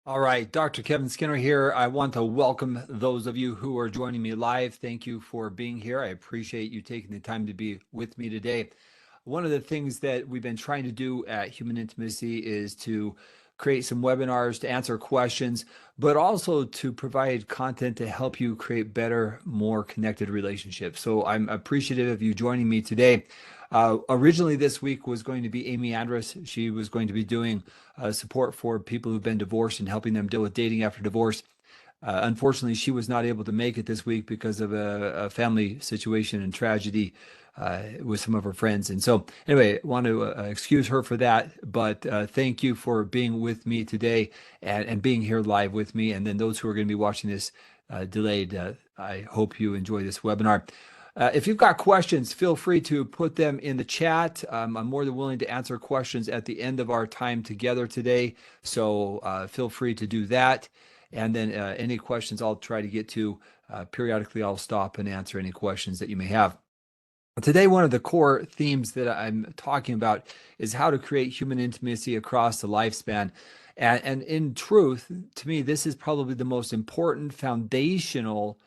All right, Dr. Kevin Skinner here. I want to welcome those of you who are joining me live. Thank you for being here. I appreciate you taking the time to be with me today. One of the things that we've been trying to do at Human Intimacy is to create some webinars to answer questions, but also to provide content to help you create better, more connected relationships. So I'm appreciative of you joining me today. Originally, this week was going to be Amy Andrus. She was going to be doing support for people who've been divorced and helping them deal with dating after divorce. Unfortunately, she was not able to make it this week because of a family situation and tragedy with some of her friends. And so, anyway, I want to excuse her for that. But thank you for being with me today and being here live with me. And then those who are going to be watching this delayed, I hope you enjoy this webinar. If you've got questions, feel free to put them in the chat. I'm more than willing to answer questions at the end of our time together today. So feel free to do that. And then any questions I'll try to get to. Periodically, I'll stop and answer any questions that you may have. Today, one of the core themes that I'm talking about is how to create human intimacy across the lifespan. And in truth, to me, this is probably the most important foundational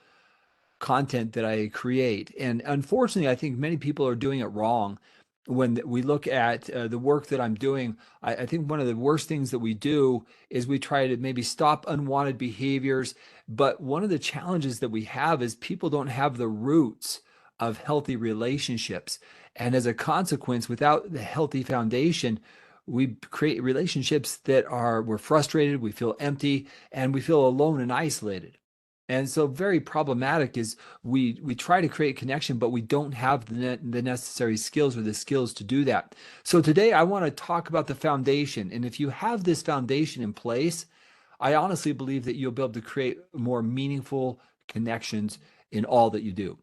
content that I create. And unfortunately, I think many people are doing it wrong. When we look at the work that I'm doing, I think one of the worst things that we do is we try to maybe stop unwanted behaviors. But one of the challenges that we have is people don't have the roots of healthy relationships. And as a consequence, without the healthy foundation, we create relationships that we're frustrated, we feel empty, and we feel alone and isolated. And so very problematic is we try to create connection, but we don't have the necessary skills or the skills to do that. So today I want to talk about the foundation. And if you have this foundation in place, I honestly believe that you'll be able to create more meaningful connections in all that you do.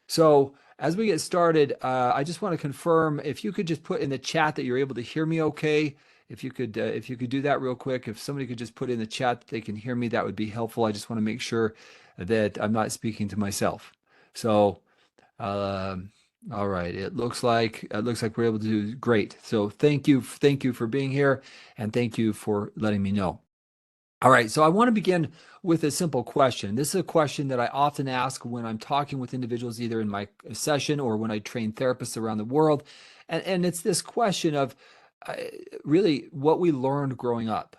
So as we get started, I just want to confirm if you could just put in the chat that you're able to hear me okay. If you could do that real quick, if somebody could just put in the chat that they can hear me, that would be helpful. I just want to make sure that I'm not speaking to myself. So, all right, it looks like we're able to do great. So thank you for being here, and thank you for letting me know. All right, so I want to begin with a simple question. This is a question that I often ask when I'm talking with individuals, either in my session or when I train therapists around the world. And it's this question of really what we learned growing up.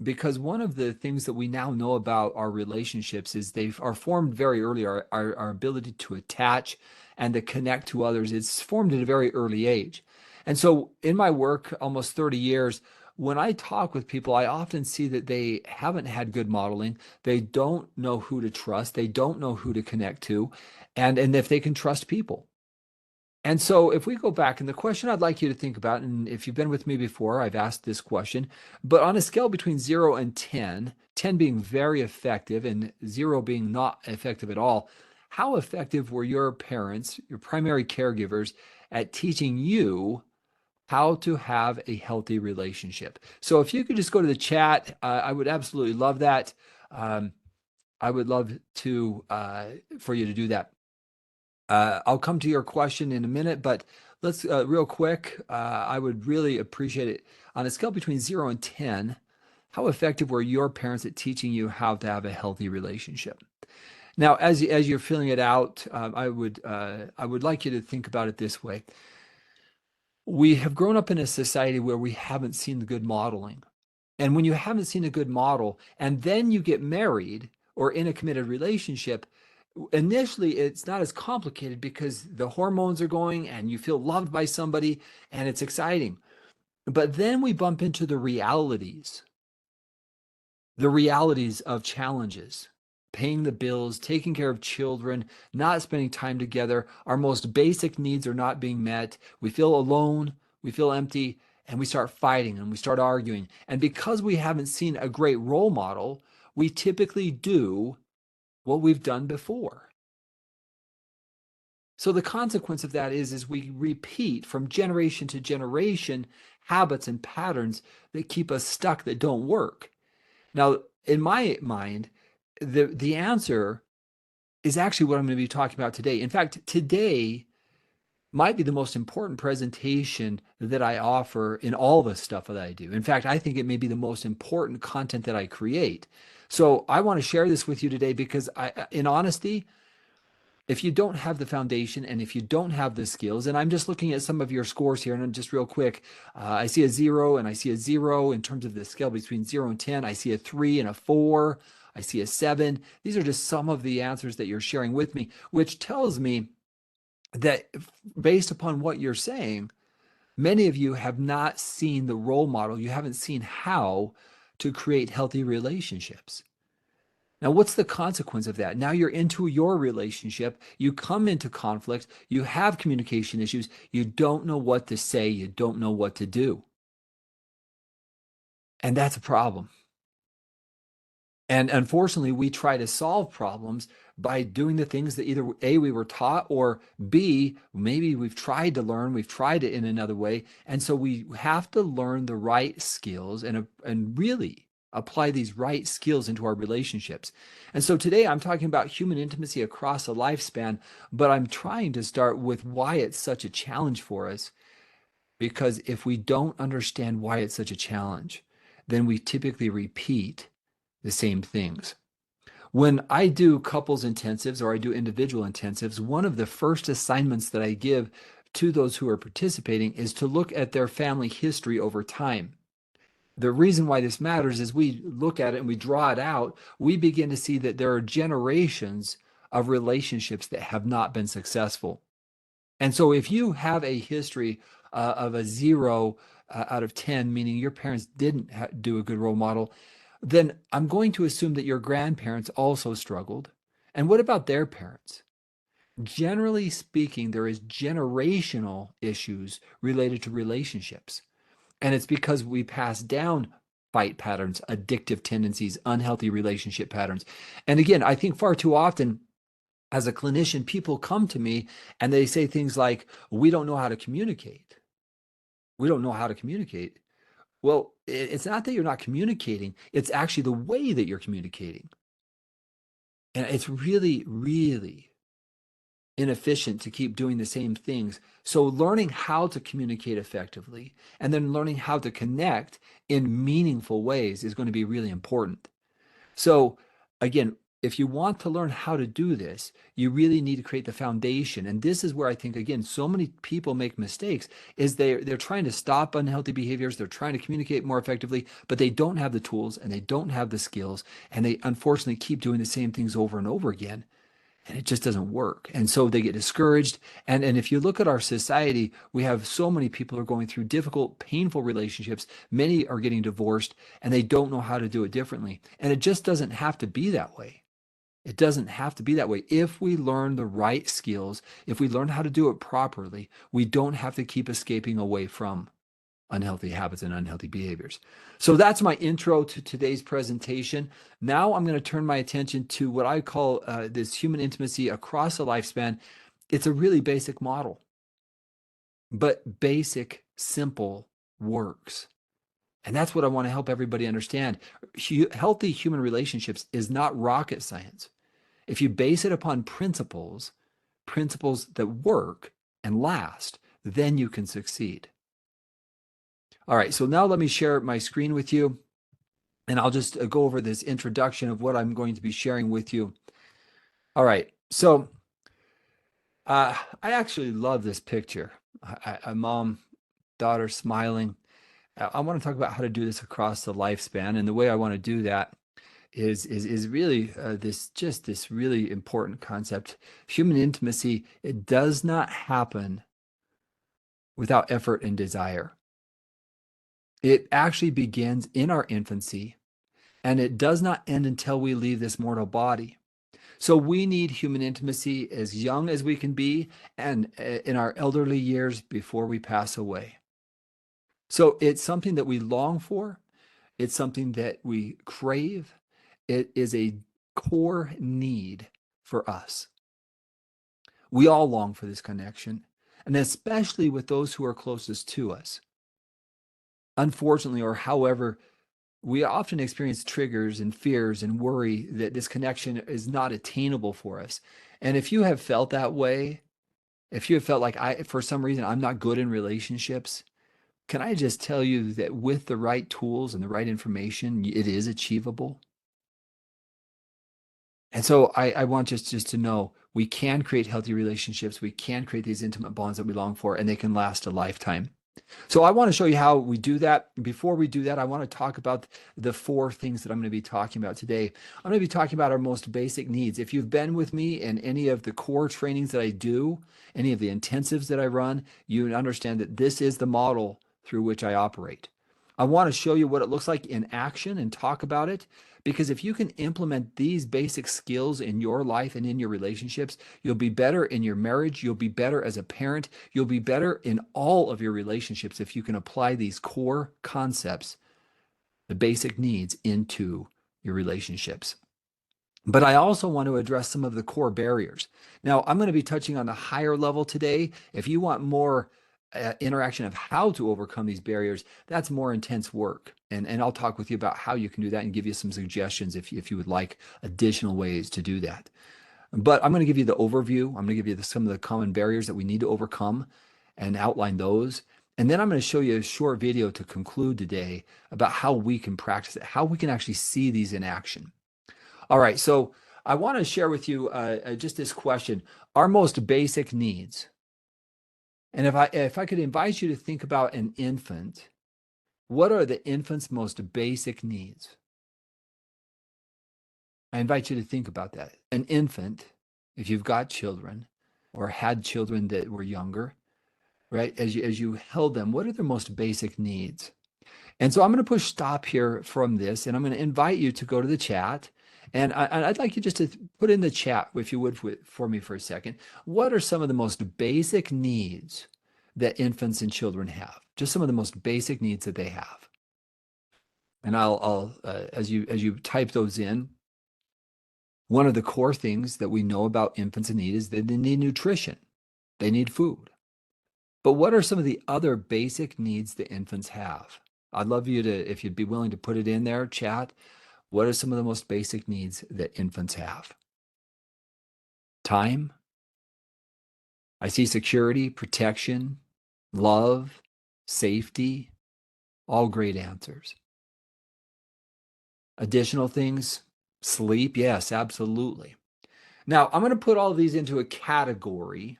Because one of the things that we now know about our relationships is they are formed very early. Our ability to attach and to connect to others is formed at a very early age. And so in my work, almost 30 years, when I talk with people, I often see that they haven't had good modeling. They don't know who to trust. They don't know who to connect to, and if they can trust people. And so if we go back, and the question I'd like you to think about, and if you've been with me before, I've asked this question, but on a scale between 0 and 10, 10 being very effective and 0 being not effective at all, how effective were your parents, your primary caregivers, at teaching you how to have a healthy relationship? So if you could just go to the chat, I would absolutely love that. I would love to for you to do that. I'll come to your question in a minute, but let's real quick. I would really appreciate it. On a scale between 0 and 10, how effective were your parents at teaching you how to have a healthy relationship? Now, as you're feeling it out, I would like you to think about it this way. We have grown up in a society where we haven't seen the good modeling. And when you haven't seen a good model and then you get married or in a committed relationship, initially it's not as complicated because the hormones are going and you feel loved by somebody and it's exciting. But then we bump into the realities of challenges, paying the bills, taking care of children, not spending time together. Our most basic needs are not being met. We feel alone, we feel empty, and we start fighting and we start arguing. And because we haven't seen a great role model, we typically do what we've done before. So the consequence of that is we repeat from generation to generation habits and patterns that keep us stuck, that don't work. Now, in my mind, the answer is actually what I'm going to be talking about today. In fact, today might be the most important presentation that I offer in all the stuff that I do. In fact, I think it may be the most important content that I create. So I want to share this with you today because in honesty, if you don't have the foundation and if you don't have the skills, and I'm just looking at some of your scores here, and I'm just real quick, I see a 0 and I see a 0 in terms of the scale between 0 and 10. I see a 3 and a 4. I see a 7. These are just some of the answers that you're sharing with me, which tells me that based upon what you're saying, many of you have not seen the role model. You haven't seen how to create healthy relationships. Now, what's the consequence of that? Now you're into your relationship, you come into conflict, you have communication issues, you don't know what to say, you don't know what to do. And that's a problem. And unfortunately, we try to solve problems by doing the things that either A, we were taught, or B, maybe we've tried to learn, we've tried it in another way. And so we have to learn the right skills and really apply these right skills into our relationships. And so today I'm talking about human intimacy across a lifespan, but I'm trying to start with why it's such a challenge for us. Because if we don't understand why it's such a challenge, then we typically repeat the same things. When I do couples intensives or I do individual intensives, one of the first assignments that I give to those who are participating is to look at their family history over time. The reason why this matters is we look at it and we draw it out, we begin to see that there are generations of relationships that have not been successful. And so if you have a history of a 0 out of 10, meaning your parents didn't do a good role model, then I'm going to assume that your grandparents also struggled. And what about their parents? Generally speaking, there is generational issues related to relationships. And it's because we pass down fight patterns, addictive tendencies, unhealthy relationship patterns. And again, I think far too often as a clinician, people come to me and they say things like, we don't know how to communicate. We don't know how to communicate. Well, it's not that you're not communicating, it's actually the way that you're communicating. And it's really, really inefficient to keep doing the same things. So learning how to communicate effectively and then learning how to connect in meaningful ways is going to be really important. So again, if you want to learn how to do this, you really need to create the foundation. And this is where I think, again, so many people make mistakes is they're trying to stop unhealthy behaviors. They're trying to communicate more effectively, but they don't have the tools and they don't have the skills. And they unfortunately keep doing the same things over and over again. And it just doesn't work. And so they get discouraged. And if you look at our society, we have so many people who are going through difficult, painful relationships. Many are getting divorced and they don't know how to do it differently. And it just doesn't have to be that way. It doesn't have to be that way. If we learn the right skills, if we learn how to do it properly, we don't have to keep escaping away from unhealthy habits and unhealthy behaviors. So that's my intro to today's presentation. Now I'm going to turn my attention to what I call this human intimacy across a lifespan. It's a really basic model, but basic, simple works. And that's what I want to help everybody understand. Healthy human relationships is not rocket science. If you base it upon principles that work and last, then you can succeed. All right, so now let me share my screen with you, and I'll just go over this introduction of what I'm going to be sharing with you. All right, so I actually love this picture. A mom, daughter smiling. I want to talk about how to do this across the lifespan, and the way I want to do that is really this really important concept. Human intimacy, it does not happen without effort and desire. It actually begins in our infancy, and it does not end until we leave this mortal body. So we need human intimacy as young as we can be and in our elderly years before we pass away. So it's something that we long for. It's something that we crave. It is a core need for us. We all long for this connection, and especially with those who are closest to us. Unfortunately, or however, we often experience triggers and fears and worry that this connection is not attainable for us. And if you have felt that way, If you have felt like for some reason, I'm not good in relationships, can I just tell you that with the right tools and the right information, it is achievable? And so I want just to know we can create healthy relationships. We can create these intimate bonds that we long for, and they can last a lifetime. So I want to show you how we do that. Before we do that, I want to talk about the four things that I'm going to be talking about today. I'm going to be talking about our most basic needs. If you've been with me in any of the core trainings that I do, any of the intensives that I run, you understand that this is the model through which I operate. I want to show you what it looks like in action and talk about it, because if you can implement these basic skills in your life and in your relationships, you'll be better in your marriage. You'll be better as a parent. You'll be better in all of your relationships if you can apply these core concepts, the basic needs, into your relationships. But I also want to address some of the core barriers. Now, I'm going to be touching on the higher level today. If you want more interaction of how to overcome these barriers, that's more intense work. And I'll talk with you about how you can do that and give you some suggestions if you would like additional ways to do that. But I'm going to give you the overview. I'm going to give you some of the common barriers that we need to overcome and outline those. And then I'm going to show you a short video to conclude today about how we can practice it, how we can actually see these in action. All right, so I want to share with you just this question: our most basic needs. And if I could invite you to think about an infant, what are the infant's most basic needs? I invite you to think about that. An infant, if you've got children or had children that were younger, right? As you held them, what are their most basic needs? And so I'm going to push stop here from this, and I'm going to invite you to go to the chat. And I'd like you just to put in the chat, if you would, for me for a second. What are some of the most basic needs that infants and children have? Just some of the most basic needs that they have. And I'll as you type those in, one of the core things that we know about infants and need is that they need nutrition. They need food. But what are some of the other basic needs that infants have? I'd love you to, if you'd be willing to put it in there, chat. What are some of the most basic needs that infants have? Time. I see security, protection, love, safety, all great answers. Additional things, sleep. Yes, absolutely. Now, I'm going to put all of these into a category,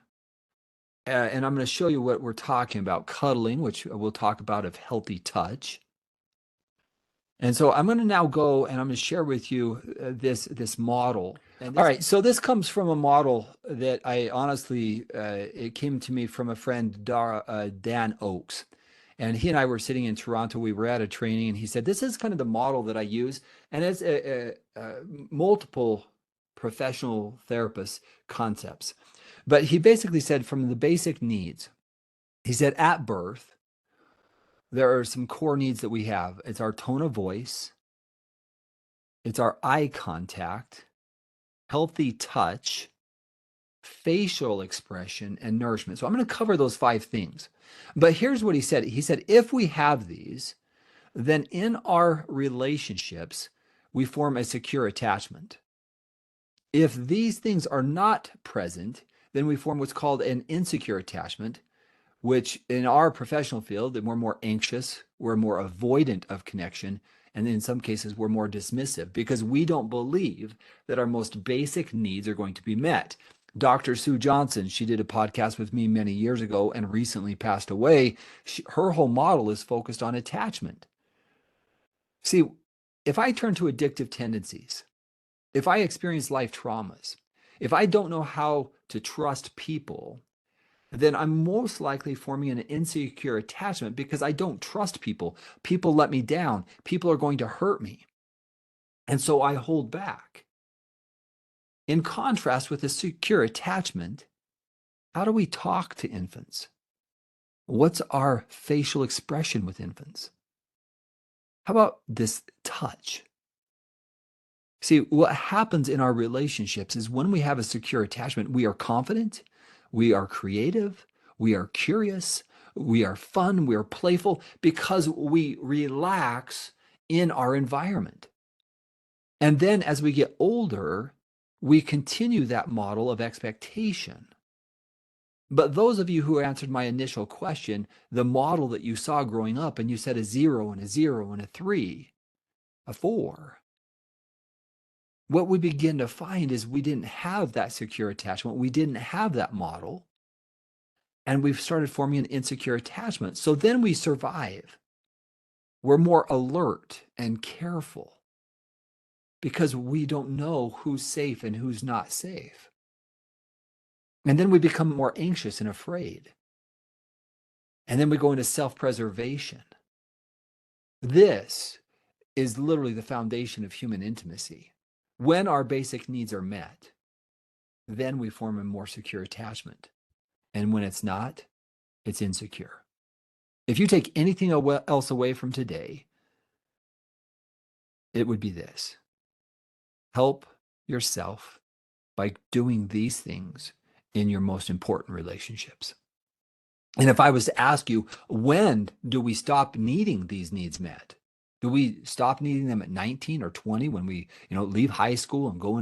and I'm going to show you what we're talking about. Cuddling, which we'll talk about, of healthy touch. And so I'm going to now go and I'm going to share with you this model. All right, so this comes from a model that I honestly, it came to me from a friend, Dan Oakes. And he and I were sitting in Toronto. We were at a training, and he said, this is kind of the model that I use. And it's multiple professional therapists' concepts. But he basically said, from the basic needs, he said, at birth, there are some core needs that we have. It's our tone of voice, it's our eye contact, healthy touch, facial expression, and nourishment. So I'm going to cover those 5 things. But here's what he said. He said, if we have these, then in our relationships, we form a secure attachment. If these things are not present, then we form what's called an insecure attachment, which in our professional field, we're more anxious, we're more avoidant of connection, and in some cases, we're more dismissive because we don't believe that our most basic needs are going to be met. Dr. Sue Johnson, she did a podcast with me many years ago and recently passed away. Her whole model is focused on attachment. See, if I turn to addictive tendencies, if I experience life traumas, if I don't know how to trust people, then I'm most likely forming an insecure attachment because I don't trust people. People let me down. People are going to hurt me. And so I hold back. In contrast with a secure attachment, how do we talk to infants? What's our facial expression with infants? How about this touch? See, what happens in our relationships is when we have a secure attachment, we are confident, we are creative, we are curious, we are fun, we are playful because we relax in our environment. And then as we get older, we continue that model of expectation. But those of you who answered my initial question, the model that you saw growing up, and you said a 0 and a 0 and a 3, a 4, what we begin to find is we didn't have that secure attachment. We didn't have that model. And we've started forming an insecure attachment. So then we survive. We're more alert and careful because we don't know who's safe and who's not safe. And then we become more anxious and afraid. And then we go into self-preservation. This is literally the foundation of human intimacy. When our basic needs are met, then we form a more secure attachment. And when it's not, it's insecure. If you take anything else away from today, it would be this: help yourself by doing these things in your most important relationships. And if I was to ask you, when do we stop needing these needs met? Do we stop needing them at 19 or 20 when we, leave high school and go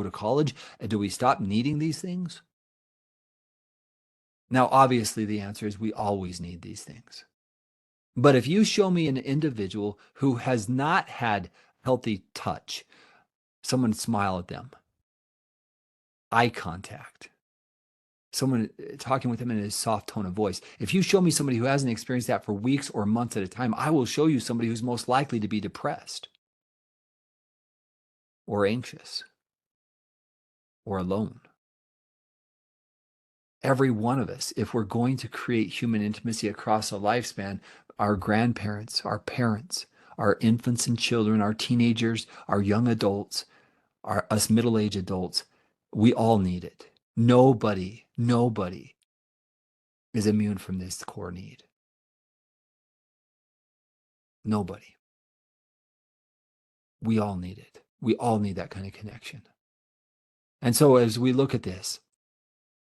to college? Do we stop needing these things? Now, obviously, the answer is we always need these things. But if you show me an individual who has not had healthy touch, someone smile at them, eye contact, someone talking with them in a soft tone of voice. If you show me somebody who hasn't experienced that for weeks or months at a time, I will show you somebody who's most likely to be depressed or anxious or alone. Every one of us, if we're going to create human intimacy across a lifespan, our grandparents, our parents, our infants and children, our teenagers, our young adults, us middle-aged adults, we all need it. Nobody is immune from this core need. Nobody. We all need it. We all need that kind of connection. And so as we look at this,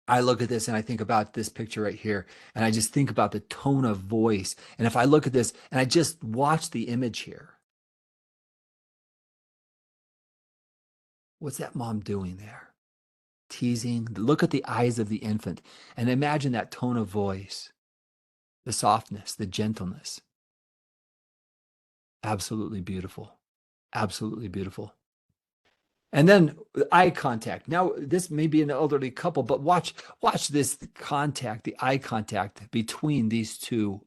I look at this and I think about this picture right here, and I just think about the tone of voice. And if I look at this and I just watch the image here, what's that mom doing there? Teasing. Look at the eyes of the infant and imagine that tone of voice, the softness, the gentleness. Absolutely beautiful. Absolutely beautiful. And then eye contact. Now, this may be an elderly couple, but watch this contact, the eye contact between these two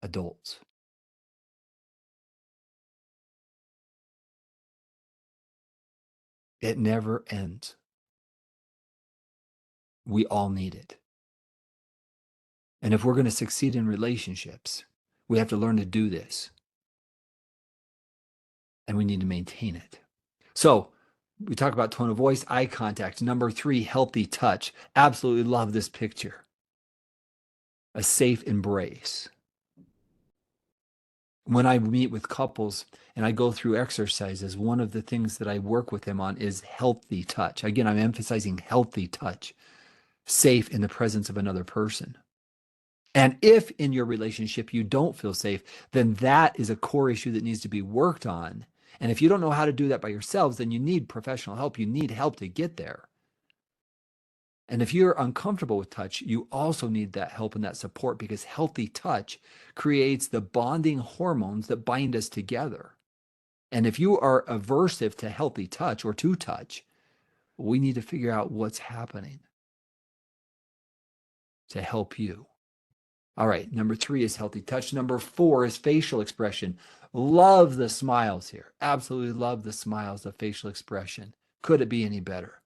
adults. It never ends. We all need it. And if we're going to succeed in relationships, we have to learn to do this. And we need to maintain it. So we talk about tone of voice, eye contact. Number 3, healthy touch. Absolutely love this picture. A safe embrace. When I meet with couples and I go through exercises, one of the things that I work with them on is healthy touch. Again, I'm emphasizing healthy touch, safe in the presence of another person. And if in your relationship you don't feel safe, then that is a core issue that needs to be worked on. And if you don't know how to do that by yourselves, then you need professional help. You need help to get there. And if you're uncomfortable with touch, you also need that help and that support, because healthy touch creates the bonding hormones that bind us together. And if you are aversive to healthy touch or to touch, we need to figure out what's happening to help you. All right, number 3 is healthy touch. Number 4 is facial expression. Love the smiles here. Absolutely love the smiles, the facial expression. Could it be any better?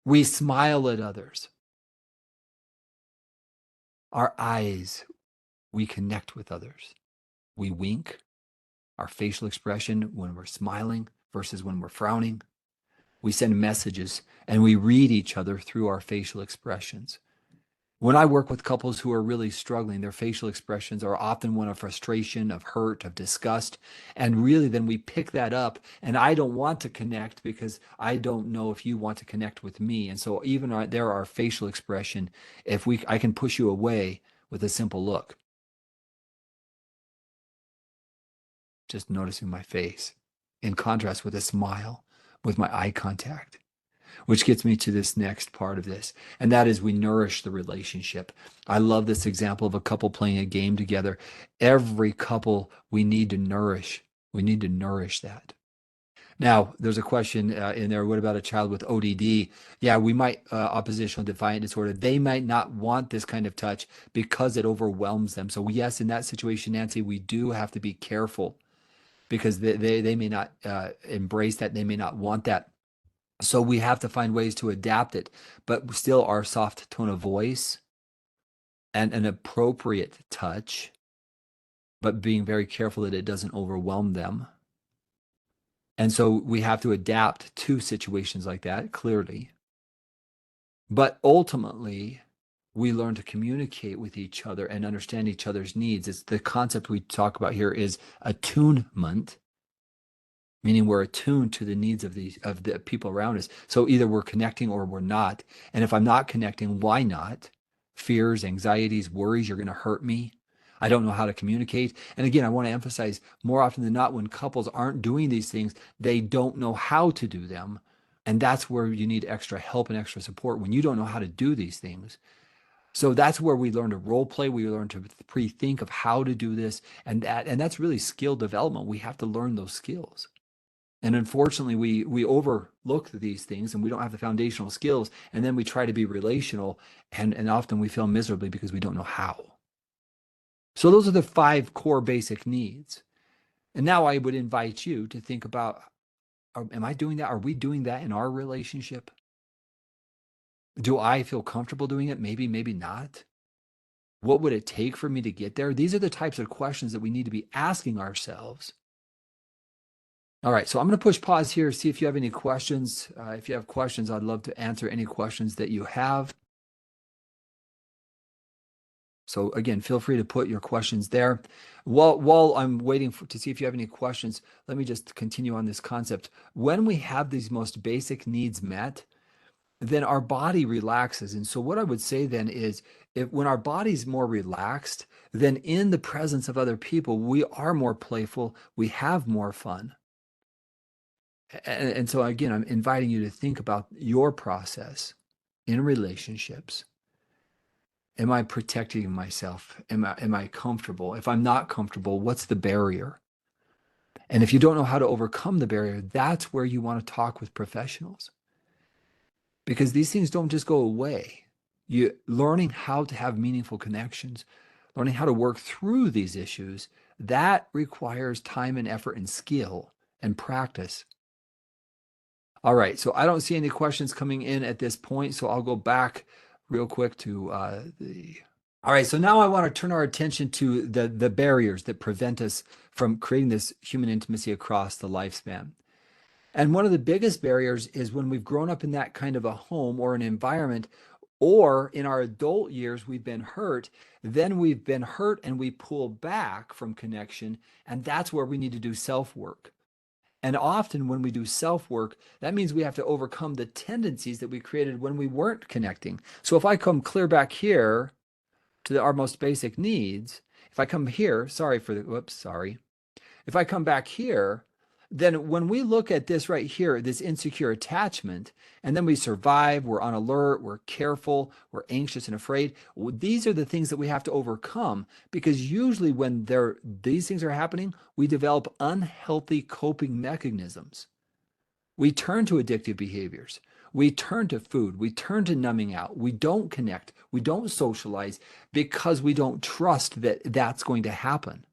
We smile at others. Our eyes, we connect with others. We wink. Our facial expression when we're smiling versus when we're frowning. We send messages and we read each other through our facial expressions. When I work with couples who are really struggling, their facial expressions are often one of frustration, of hurt, of disgust. And really, then we pick that up. And I don't want to connect because I don't know if you want to connect with me. And so even our facial expression, I can push you away with a simple look. Just noticing my face, in contrast with a smile, with my eye contact. which gets me to this next part of this, and that is we nourish the relationship. I love this example of a couple playing a game together. Every couple we need to nourish. We need to nourish that. Now, there's a question in there. What about a child with ODD? Yeah, we might, oppositional defiant disorder. They might not want this kind of touch because it overwhelms them. So, yes, in that situation, Nancy, we do have to be careful because they may not embrace that. They may not want that. So, we have to find ways to adapt it, but still our soft tone of voice and an appropriate touch, but being very careful that it doesn't overwhelm them. And so we have to adapt to situations like that, clearly. But ultimately, we learn to communicate with each other and understand each other's needs. It's the concept we talk about here is attunement, meaning we're attuned to the needs of the people around us. So either we're connecting or we're not. And if I'm not connecting, why not? Fears, anxieties, worries, you're going to hurt me. I don't know how to communicate. And again, I want to emphasize more often than not, when couples aren't doing these things, they don't know how to do them. And that's where you need extra help and extra support when you don't know how to do these things. So that's where we learn to role play. We learn to pre-think of how to do this. And that's really skill development. We have to learn those skills. And unfortunately, we overlook these things and we don't have the foundational skills. And then we try to be relational. And often we fail miserably because we don't know how. So those are the 5 core basic needs. And now I would invite you to think about, am I doing that? Are we doing that in our relationship? Do I feel comfortable doing it? Maybe, maybe not. What would it take for me to get there? These are the types of questions that we need to be asking ourselves. All right, so I'm going to push pause here, see if you have any questions. If you have questions, I'd love to answer any questions that you have. So again, feel free to put your questions there. While I'm waiting to see if you have any questions, let me just continue on this concept. When we have these most basic needs met, then our body relaxes. And so what I would say then is, when our body's more relaxed, then in the presence of other people, we are more playful, we have more fun. And so again, I'm inviting you to think about your process in relationships. Am I protecting myself? Am I comfortable? If I'm not comfortable, what's the barrier? And if you don't know how to overcome the barrier, that's where you want to talk with professionals. Because these things don't just go away. You learning how to have meaningful connections, learning how to work through these issues, that requires time and effort and skill and practice. All right, so I don't see any questions coming in at this point, so I'll go back real quick to all right, so now I want to turn our attention to the barriers that prevent us from creating this human intimacy across the lifespan. And one of the biggest barriers is when we've grown up in that kind of a home or an environment, or in our adult years, we've been hurt, then we've been hurt and we pull back from connection. And that's where we need to do self-work. And often when we do self-work, that means we have to overcome the tendencies that we created when we weren't connecting. So if I come clear back here to our most basic needs, if I come here, if I come back here, then when we look at this right here, this insecure attachment, and then we survive, we're on alert, we're careful, we're anxious and afraid. These are the things that we have to overcome, because usually when these things are happening, we develop unhealthy coping mechanisms. We turn to addictive behaviors. We turn to food. We turn to numbing out. We don't connect. We don't socialize because we don't trust that that's going to happen.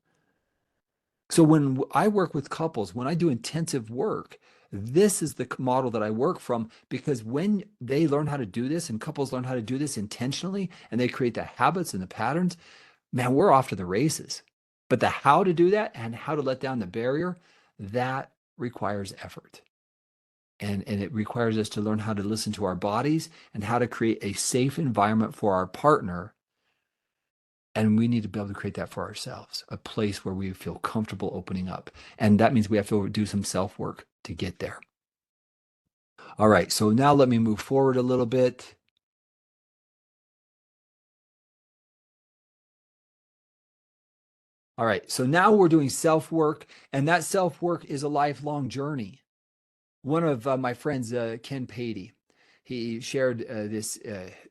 So when I work with couples, when I do intensive work, this is the model that I work from, because when they learn how to do this and couples learn how to do this intentionally and they create the habits and the patterns, man, we're off to the races. But the how to do that and how to let down the barrier, that requires effort. And it requires us to learn how to listen to our bodies and how to create a safe environment for our partner. And we need to be able to create that for ourselves, a place where we feel comfortable opening up. And that means we have to do some self-work to get there. All right, so now let me move forward a little bit. All right, so now we're doing self-work, and that self-work is a lifelong journey. One of my friends, Ken Patey, he shared this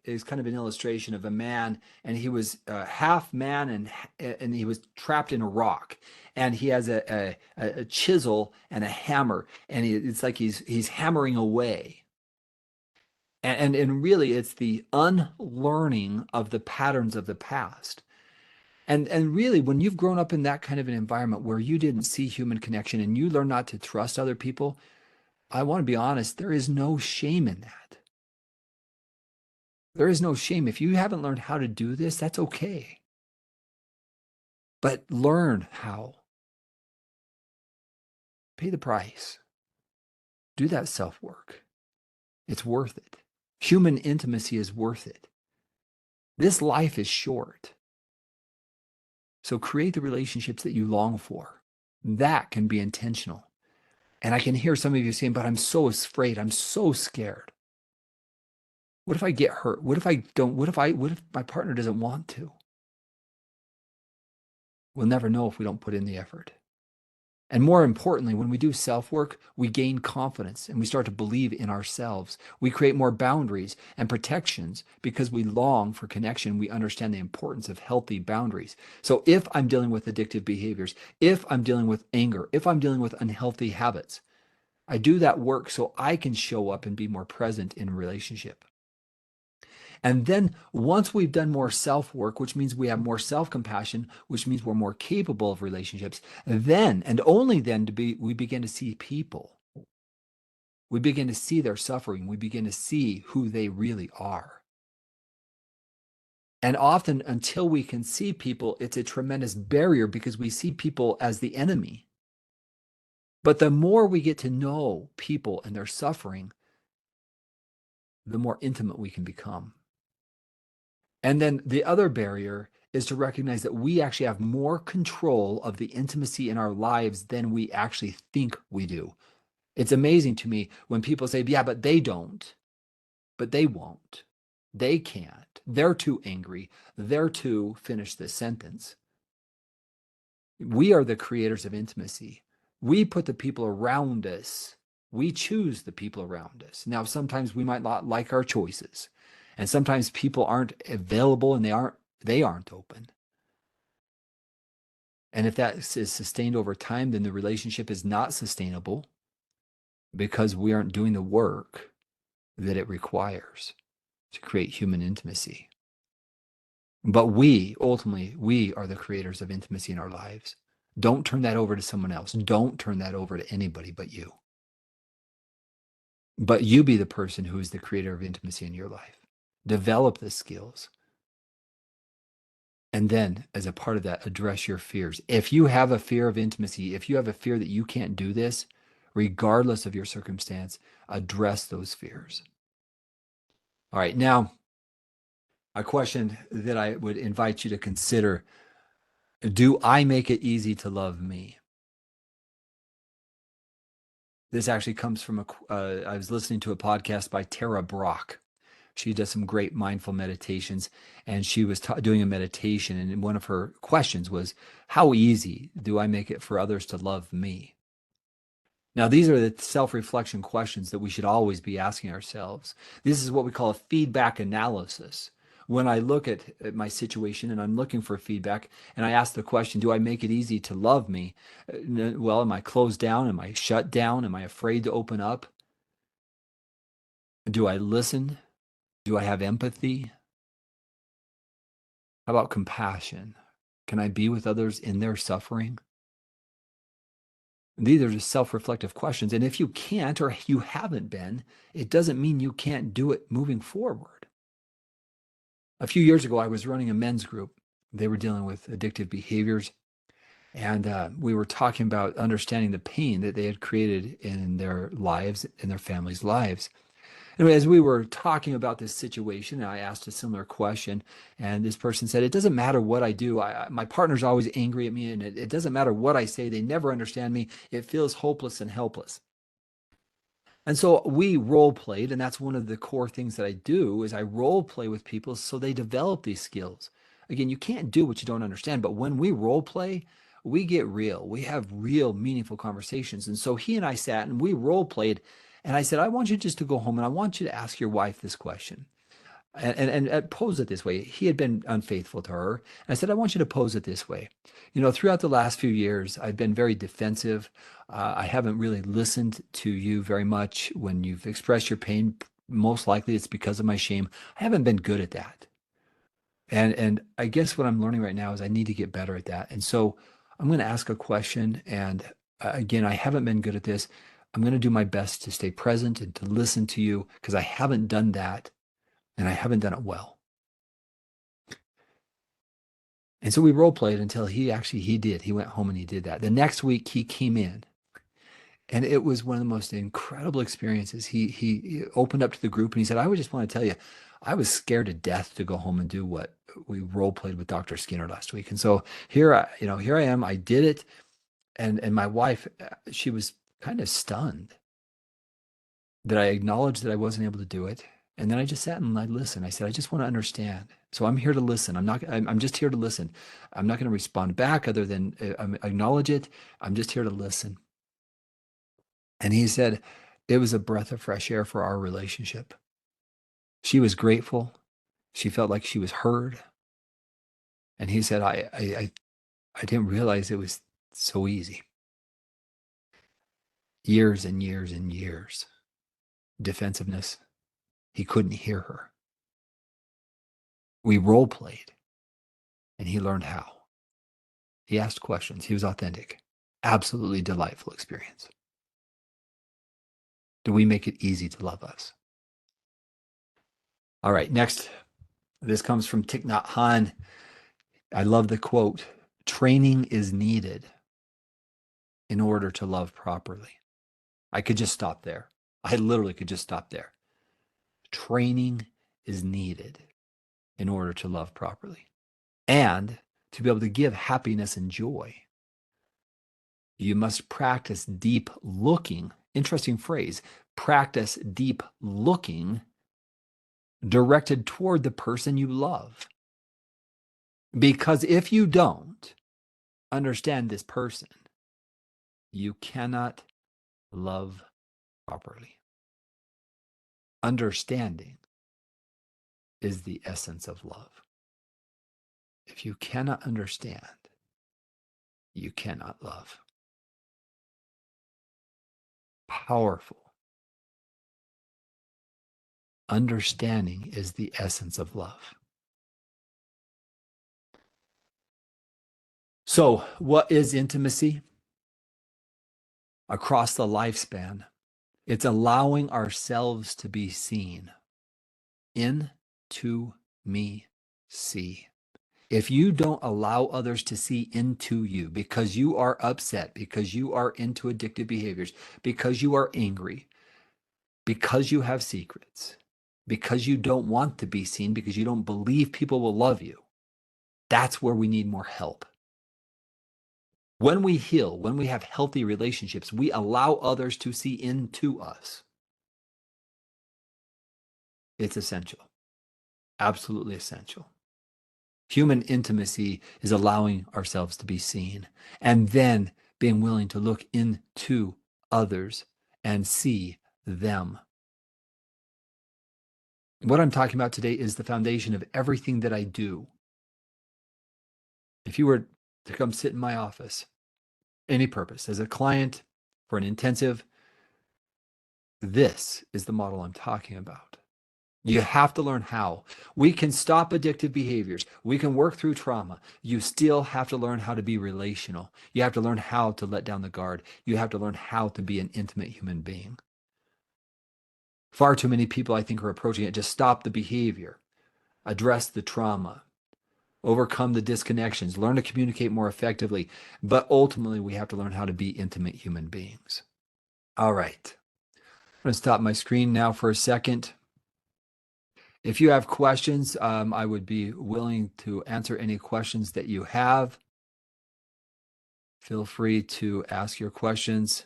is kind of an illustration of a man, and he was half man and he was trapped in a rock, and he has a chisel and a hammer, and it's like he's hammering away. And really, it's the unlearning of the patterns of the past. And really, when you've grown up in that kind of an environment where you didn't see human connection and you learn not to trust other people, I want to be honest, there is no shame in that. There is no shame. If you haven't learned how to do this, that's okay. But learn how. Pay the price. Do that self-work. It's worth it. Human intimacy is worth it. This life is short. So create the relationships that you long for. That can be intentional. And I can hear some of you saying, but I'm so afraid. I'm so scared. What if I get hurt? What if I don't? What if my partner doesn't want to? We'll never know if we don't put in the effort. And more importantly, when we do self-work, we gain confidence and we start to believe in ourselves. We create more boundaries and protections because we long for connection. We understand the importance of healthy boundaries. So if I'm dealing with addictive behaviors, if I'm dealing with anger, if I'm dealing with unhealthy habits, I do that work so I can show up and be more present in a relationship. And then once we've done more self-work, which means we have more self-compassion, which means we're more capable of relationships, then and only then we begin to see people. We begin to see their suffering. We begin to see who they really are. And often until we can see people, it's a tremendous barrier because we see people as the enemy. But the more we get to know people and their suffering, the more intimate we can become. And then the other barrier is to recognize that we actually have more control of the intimacy in our lives than we actually think we do. It's amazing to me when people say, yeah, but they don't, but they won't, they can't, they're too angry, they're too, finish this sentence. We are the creators of intimacy. We put the people around us. We choose the people around us. Now, sometimes we might not like our choices. And sometimes people aren't available and they aren't open. And if that is sustained over time, then the relationship is not sustainable because we aren't doing the work that it requires to create human intimacy. But ultimately, we are the creators of intimacy in our lives. Don't turn that over to someone else. Don't turn that over to anybody but you. But you be the person who is the creator of intimacy in your life. Develop the skills. And then, as a part of that, address your fears. If you have a fear of intimacy, if you have a fear that you can't do this, regardless of your circumstance, address those fears. All right, now, a question that I would invite you to consider: do I make it easy to love me? This actually comes from I was listening to a podcast by Tara Brach. She does some great mindful meditations, and she was doing a meditation, and one of her questions was, how easy do I make it for others to love me? Now, these are the self-reflection questions that we should always be asking ourselves. This is what we call a feedback analysis. When I look at my situation and I'm looking for feedback, and I ask the question, do I make it easy to love me? Well, am I closed down? Am I shut down? Am I afraid to open up? Do I listen? Do I have empathy? How about compassion? Can I be with others in their suffering? These are just self-reflective questions. And if you can't or you haven't been, it doesn't mean you can't do it moving forward. A few years ago, I was running a men's group. They were dealing with addictive behaviors. And we were talking about understanding the pain that they had created in their lives, in their families' lives. Anyway, as we were talking about this situation, I asked a similar question, and this person said, it doesn't matter what I do. My partner's always angry at me, and it doesn't matter what I say. They never understand me. It feels hopeless and helpless. And so we role played, and that's one of the core things that I do is I role play with people so they develop these skills. Again, you can't do what you don't understand, but when we role play, we get real. We have real meaningful conversations. And so he and I sat and we role played, And I said, I want you just to go home and I want you to ask your wife this question. And pose it this way. He had been unfaithful to her. And I said, I want you to pose it this way. You know, throughout the last few years, I've been very defensive. I haven't really listened to you very much when you've expressed your pain. Most likely it's because of my shame. I haven't been good at that. And I guess what I'm learning right now is I need to get better at that. And so I'm going to ask a question. And again, I haven't been good at this. I'm going to do my best to stay present and to listen to you because I haven't done that and I haven't done it well. And so we role played until he did. He went home and he did that. The next week he came in and it was one of the most incredible experiences. He opened up to the group and he said, I would just want to tell you, I was scared to death to go home and do what we role played with Dr. Skinner last week. And so here I am, I did it. And my wife, she was kind of stunned that I acknowledged that I wasn't able to do it. And then I just sat and I listened. I said, I just want to understand. So I'm here to listen. I'm just here to listen. I'm not going to respond back other than acknowledge it. I'm just here to listen. And he said, it was a breath of fresh air for our relationship. She was grateful. She felt like she was heard. And he said, I didn't realize it was so easy. Years and years and years. Defensiveness. He couldn't hear her. We role played and he learned how. He asked questions. He was authentic. Absolutely delightful experience. Do we make it easy to love us? All right, next. This comes from Thich Nhat Hanh. I love the quote, training is needed in order to love properly. I could just stop there. I literally could just stop there. Training is needed in order to love properly. And to be able to give happiness and joy, you must practice deep looking. Interesting phrase. Practice deep looking directed toward the person you love. Because if you don't understand this person, you cannot love properly. Understanding is the essence of love. If you cannot understand, you cannot love. Powerful. Understanding is the essence of love. So, what is intimacy? Across the lifespan, it's allowing ourselves to be seen. Into me, see. If you don't allow others to see into you because you are upset, because you are into addictive behaviors, because you are angry, because you have secrets, because you don't want to be seen, because you don't believe people will love you, that's where we need more help. When we heal, when we have healthy relationships, we allow others to see into us. It's essential. Absolutely essential. Human intimacy is allowing ourselves to be seen and then being willing to look into others and see them. What I'm talking about today is the foundation of everything that I do. If you were to come sit in my office, any purpose, as a client, for an intensive, this is the model I'm talking about. You have to learn how. We can stop addictive behaviors. We can work through trauma. You still have to learn how to be relational. You have to learn how to let down the guard. You have to learn how to be an intimate human being. Far too many people, I think, are approaching it. Just stop the behavior, address the trauma, overcome the disconnections, learn to communicate more effectively. But ultimately, we have to learn how to be intimate human beings. All right. I'm going to stop my screen now for a second. If you have questions, I would be willing to answer any questions that you have. Feel free to ask your questions.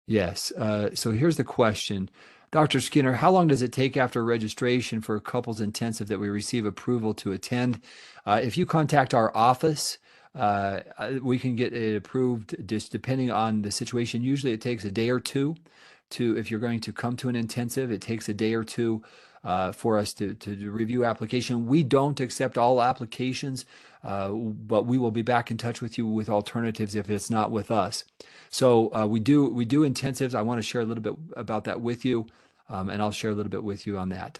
Yes. So here's the question. Dr. Skinner, how long does it take after registration for a couples intensive that we receive approval to attend? If you contact our office, we can get it approved just depending on the situation. Usually it takes a day or two if you're going to come to an intensive, it takes a day or two for us to review application. We don't accept all applications, but we will be back in touch with you with alternatives if it's not with us. So we do intensives. I want to share a little bit about that with you, and I'll share a little bit with you on that.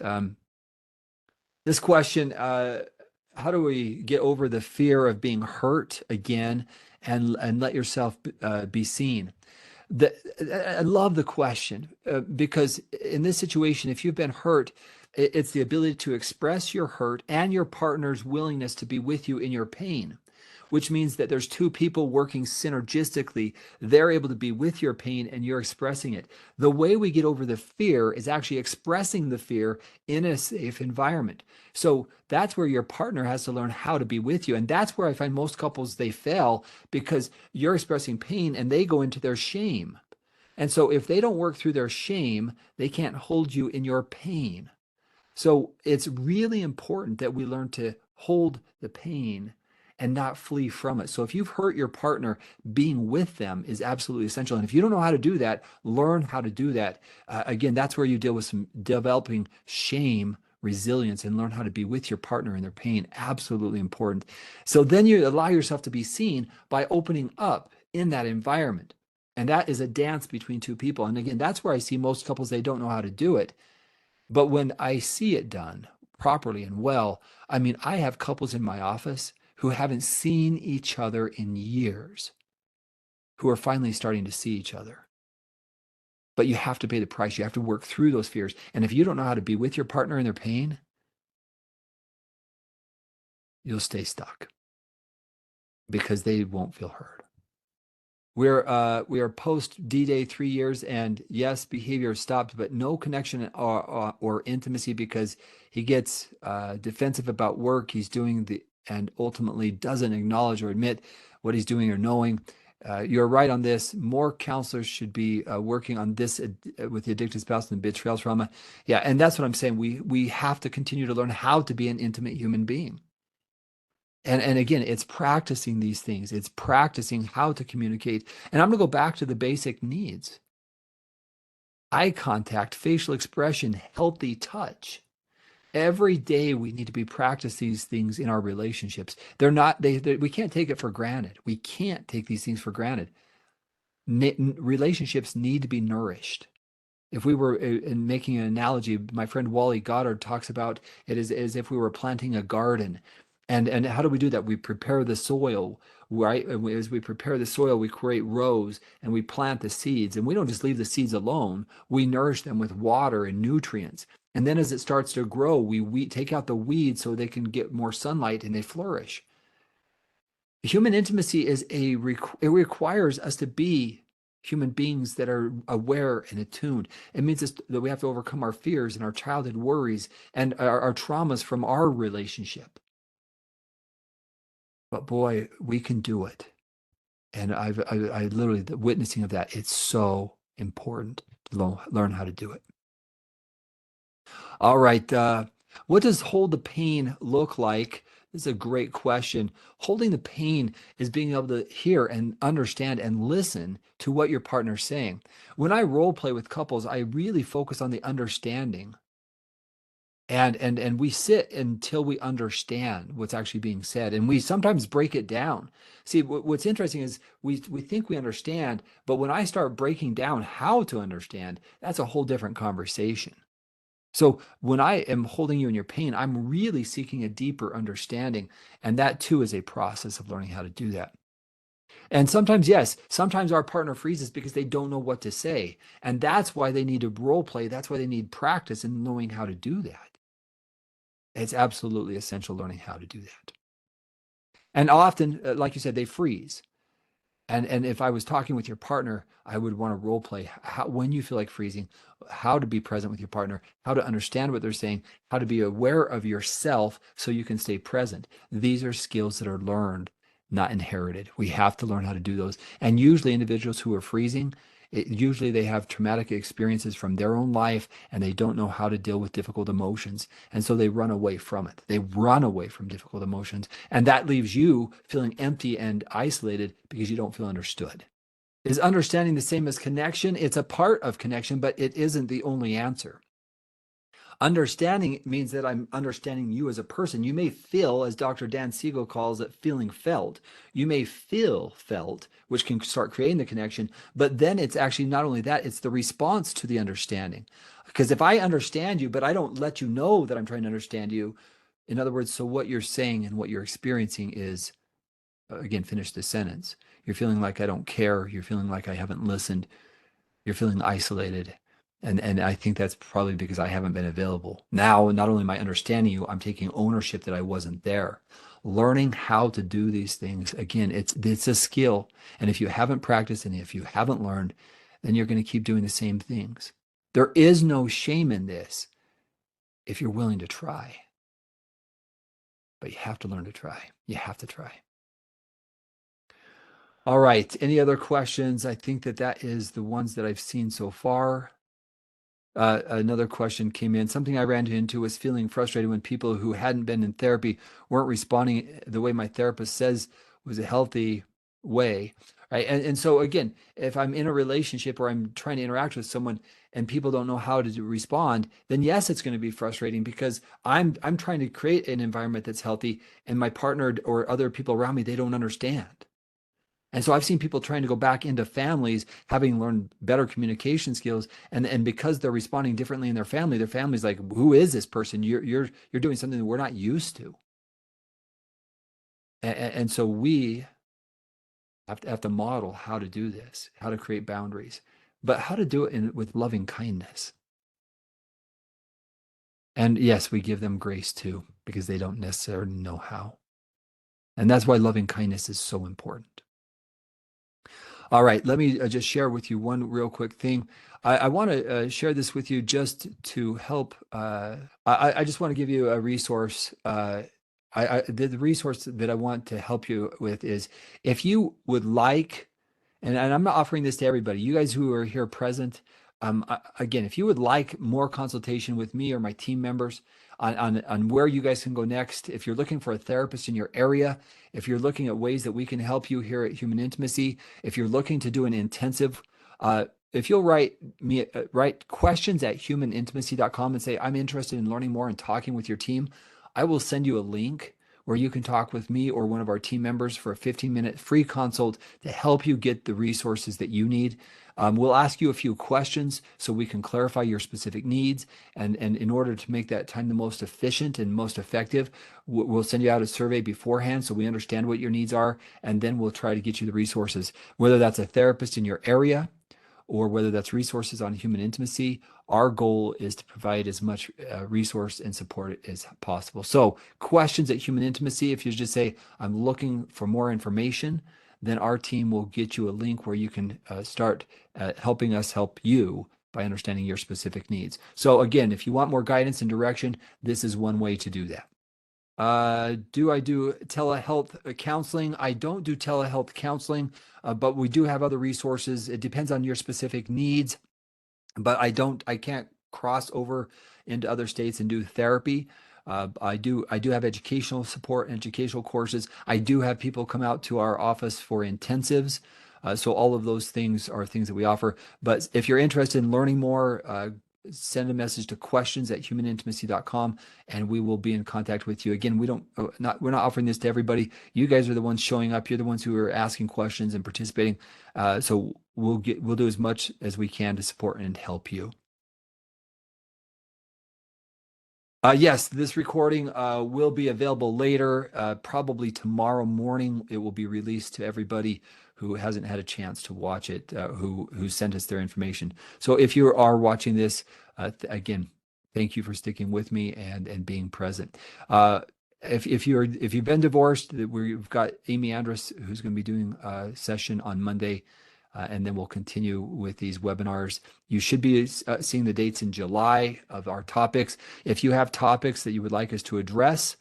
This question, how do we get over the fear of being hurt again and let yourself be seen? I love the question because in this situation, if you've been hurt, it's the ability to express your hurt and your partner's willingness to be with you in your pain, which means that there's two people working synergistically. They're able to be with your pain and you're expressing it. The way we get over the fear is actually expressing the fear in a safe environment. So that's where your partner has to learn how to be with you. And that's where I find most couples, they fail because you're expressing pain and they go into their shame. And so if they don't work through their shame, they can't hold you in your pain. So it's really important that we learn to hold the pain and not flee from it. So if you've hurt your partner, being with them is absolutely essential. And if you don't know how to do that, learn how to do that. Again, that's where you deal with some developing shame, resilience, and learn how to be with your partner in their pain. Absolutely important. So then you allow yourself to be seen by opening up in that environment. And that is a dance between two people. And again, that's where I see most couples, they don't know how to do it. But when I see it done properly and well, I mean, I have couples in my office who haven't seen each other in years, who are finally starting to see each other. But you have to pay the price. You have to work through those fears. And if you don't know how to be with your partner in their pain, you'll stay stuck because they won't feel heard. We are post D-Day 3 years, and yes, behavior stopped, but no connection or intimacy because he gets defensive about work he's doing and ultimately doesn't acknowledge or admit what he's doing or knowing. You're right on this. More counselors should be working on this with the addicted spouse and betrayal trauma. Yeah, and that's what I'm saying. We have to continue to learn how to be an intimate human being. And again, it's practicing these things. It's practicing how to communicate. And I'm going to go back to the basic needs. Eye contact, facial expression, healthy touch. Every day we need to be practicing these things in our relationships. We can't take it for granted. We can't take these things for granted. Relationships need to be nourished. If we were in making an analogy, my friend Wally Goddard talks about it as if we were planting a garden. And how do we do that? We prepare the soil, right? As we prepare the soil, we create rows and we plant the seeds. And we don't just leave the seeds alone. We nourish them with water and nutrients. And then as it starts to grow, we take out the weeds so they can get more sunlight and they flourish. Human intimacy it requires us to be human beings that are aware and attuned. It means that we have to overcome our fears and our childhood worries and our traumas from our relationship. But boy, we can do it. And I literally, the witnessing of that, it's so important to learn how to do it. All right. What does hold the pain look like? This is a great question. Holding the pain is being able to hear and understand and listen to what your partner's saying. When I role play with couples, I really focus on the understanding. And we sit until we understand what's actually being said, and we sometimes break it down. See, what's interesting is we think we understand, but when I start breaking down how to understand, that's a whole different conversation. So when I am holding you in your pain, I'm really seeking a deeper understanding, and that too is a process of learning how to do that. And sometimes, yes, sometimes our partner freezes because they don't know what to say, and that's why they need to role play. That's why they need practice in knowing how to do that. It's absolutely essential learning how to do that. And often, like you said, they freeze. And if I was talking with your partner, I would want to role play when you feel like freezing, how to be present with your partner, how to understand what they're saying, how to be aware of yourself so you can stay present. These are skills that are learned, not inherited. We have to learn how to do those. And usually individuals who are freezing, usually they have traumatic experiences from their own life and they don't know how to deal with difficult emotions. And so they run away from it. They run away from difficult emotions. And that leaves you feeling empty and isolated because you don't feel understood. Is understanding the same as connection? It's a part of connection, but it isn't the only answer. Understanding means that I'm understanding you as a person. You may feel, as Dr. Dan Siegel calls it, feeling felt. You may feel felt, which can start creating the connection, but then it's actually not only that, it's the response to the understanding. Because if I understand you, but I don't let you know that I'm trying to understand you, in other words, so what you're saying and what you're experiencing is, again, finish the sentence. You're feeling like I don't care. You're feeling like I haven't listened. You're feeling isolated. And I think that's probably because I haven't been available. Now, not only am I understanding you, I'm taking ownership that I wasn't there. Learning how to do these things, again, it's a skill. And if you haven't practiced and if you haven't learned, then you're going to keep doing the same things. There is no shame in this if you're willing to try. But you have to learn to try. You have to try. All right. Any other questions? I think that is the ones that I've seen so far. Another question came in. Something I ran into was feeling frustrated when people who hadn't been in therapy weren't responding the way my therapist says was a healthy way. Right. And so again, if I'm in a relationship or I'm trying to interact with someone and people don't know how to respond, then yes, it's going to be frustrating because I'm trying to create an environment that's healthy and my partner or other people around me, they don't understand. And so I've seen people trying to go back into families, having learned better communication skills, and because they're responding differently in their family's like, "Who is this person? You're doing something that we're not used to." And so we have to model how to do this, how to create boundaries, but how to do it with loving kindness. And yes, we give them grace too, because they don't necessarily know how. And that's why loving kindness is so important. All right, let me just share with you one real quick thing. I want to share this with you just to help. I just want to give you a resource. The resource that I want to help you with is if you would like, and I'm not offering this to everybody, you guys who are here present, again, if you would like more consultation with me or my team members on where you guys can go next, if you're looking for a therapist in your area, if you're looking at ways that we can help you here at Human Intimacy, if you're looking to do an intensive, if you'll write questions at humanintimacy.com and say, I'm interested in learning more and talking with your team, I will send you a link where you can talk with me or one of our team members for a 15-minute free consult to help you get the resources that you need. We'll ask you a few questions so we can clarify your specific needs. And in order to make that time the most efficient and most effective, we'll send you out a survey beforehand so we understand what your needs are. And then we'll try to get you the resources, whether that's a therapist in your area or whether that's resources on human intimacy. Our goal is to provide as much resource and support as possible. So questions at Human Intimacy, if you just say, I'm looking for more information, then our team will get you a link where you can start helping us help you by understanding your specific needs. So again, if you want more guidance and direction, this is one way to do that. Do I do telehealth counseling? I don't do telehealth counseling, but we do have other resources. It depends on your specific needs, but I can't cross over into other states and do therapy. I do have educational support and educational courses. I do have people come out to our office for intensives. So all of those things are things that we offer. But if you're interested in learning more, send a message to questions@humanintimacy.com and we will be in contact with you. Again, we're not offering this to everybody. You guys are the ones showing up. You're the ones who are asking questions and participating. So we'll do as much as we can to support and help you. Yes, this recording will be available later, probably tomorrow morning. It will be released to everybody who hasn't had a chance to watch it, who sent us their information. So if you are watching this, again, thank you for sticking with me and being present. If you've been divorced, we've got Amy Andrus who's going to be doing a session on Monday. And then we'll continue with these webinars. You should be seeing the dates in July of our topics. If you have topics that you would like us to address,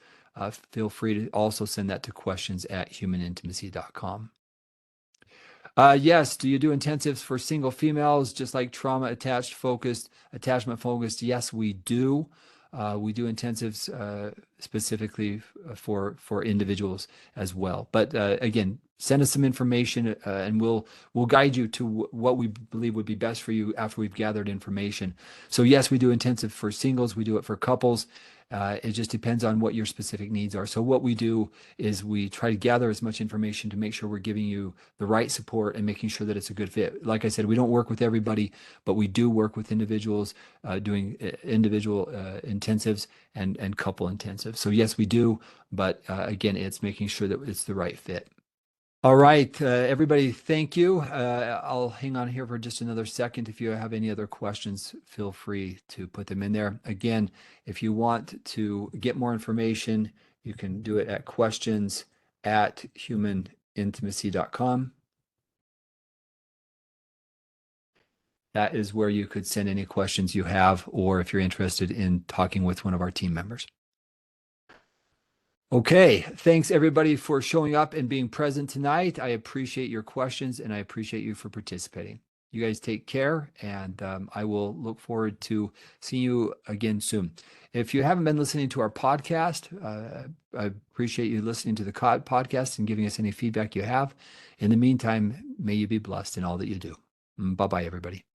feel free to also send that to questions@humanintimacy.com. Yes, do you do intensives for single females, just like trauma attachment focused? Yes, we do. We do intensives specifically for individuals as well. But again, send us some information, and we'll guide you to what we believe would be best for you after we've gathered information. So yes, we do intensive for singles. We do it for couples. It just depends on what your specific needs are. So what we do is we try to gather as much information to make sure we're giving you the right support and making sure that it's a good fit. Like I said, we don't work with everybody, but we do work with individuals doing individual intensives and couple intensives. So yes, we do, but again, it's making sure that it's the right fit. All right, everybody, thank you. I'll hang on here for just another second. If you have any other questions, feel free to put them in there. Again, if you want to get more information, you can do it at questions@humanintimacy.com. That is where you could send any questions you have, or if you're interested in talking with one of our team members. Okay, thanks everybody for showing up and being present tonight. I appreciate your questions and I appreciate you for participating. You guys take care, and I will look forward to seeing you again soon. If you haven't been listening to our podcast, I appreciate you listening to the podcast and giving us any feedback you have. In the meantime, may you be blessed in all that you do. Bye-bye, everybody.